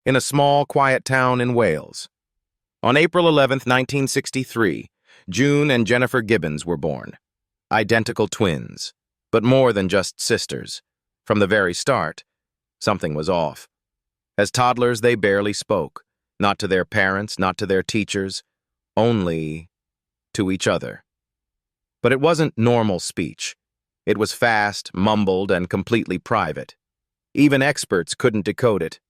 in a small, quiet town in Wales. On April 11, 1963, June and Jennifer Gibbons were born. Identical twins, but more than just sisters. From the very start, something was off. As toddlers, they barely spoke, not to their parents, not to their teachers, only to each other. But it wasn't normal speech. It was fast, mumbled, and completely private. Even experts couldn't decode it.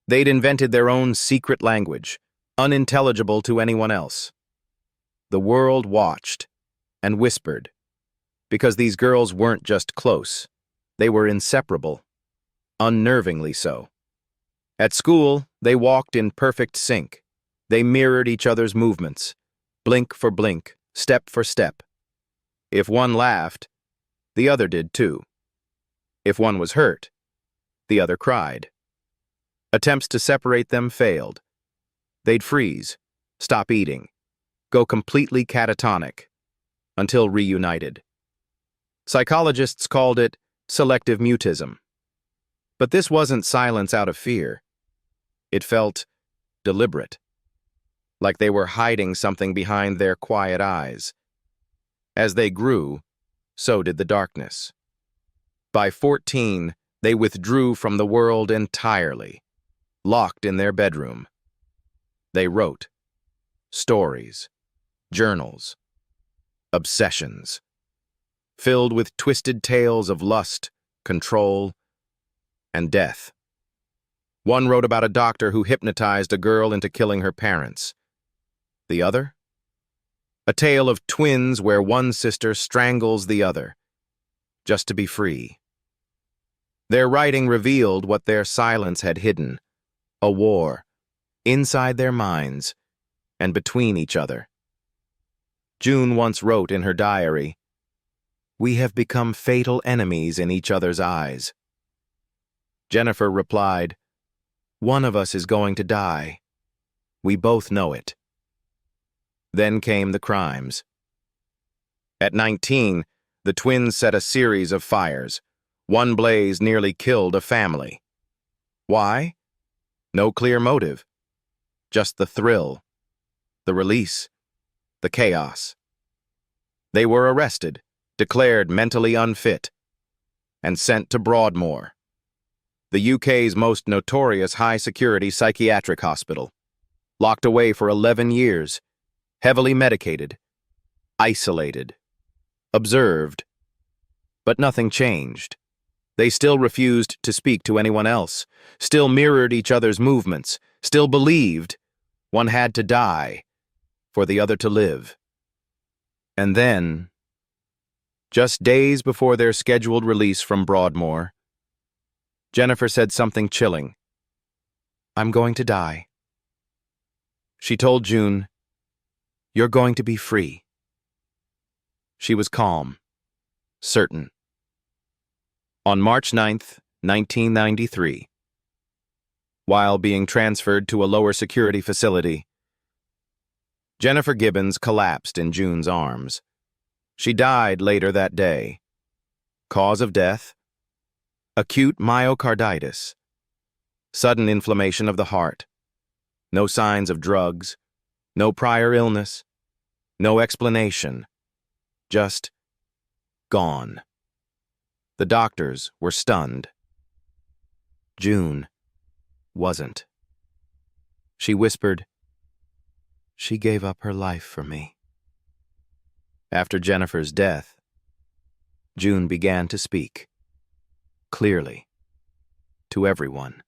They'd invented their own secret language, unintelligible to anyone else. The world watched and whispered, because these girls weren't just close, they were inseparable, unnervingly so. At school, they walked in perfect sync. They mirrored each other's movements, blink for blink, step for step. If one laughed, the other did too. If one was hurt, the other cried. Attempts to separate them failed. They'd freeze, stop eating, go completely catatonic, until reunited. Psychologists called it selective mutism. But this wasn't silence out of fear. It felt deliberate, like they were hiding something behind their quiet eyes. As they grew, so did the darkness. By 14, they withdrew from the world entirely, locked in their bedroom. They wrote stories, journals, obsessions, filled with twisted tales of lust, control, and death. One wrote about a doctor who hypnotized a girl into killing her parents. The other? A tale of twins where one sister strangles the other, just to be free. Their writing revealed what their silence had hidden, a war, inside their minds and between each other. June once wrote in her diary, "We have become fatal enemies in each other's eyes." Jennifer replied, "One of us is going to die. We both know it." Then came the crimes. At 19, the twins set a series of fires. One blaze nearly killed a family. Why? No clear motive. Just the thrill, the release, the chaos. They were arrested, declared mentally unfit, and sent to Broadmoor, the UK's most notorious high-security psychiatric hospital. Locked away for 11 years, heavily medicated, isolated, observed. But nothing changed. They still refused to speak to anyone else, still mirrored each other's movements, still believed one had to die for the other to live. And then, just days before their scheduled release from Broadmoor, Jennifer said something chilling. "I'm going to die." She told June, "You're going to be free." She was calm, certain. On March 9th, 1993, while being transferred to a lower security facility, Jennifer Gibbons collapsed in June's arms. She died later that day. Cause of death? Acute myocarditis. Sudden inflammation of the heart. No signs of drugs. No prior illness. No explanation. Just gone. The doctors were stunned. June wasn't. She whispered, "She gave up her life for me." After Jennifer's death, June began to speak, clearly, to everyone.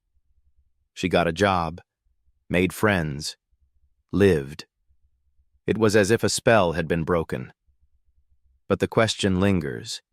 She got a job, made friends, lived. It was as if a spell had been broken. But the question lingers.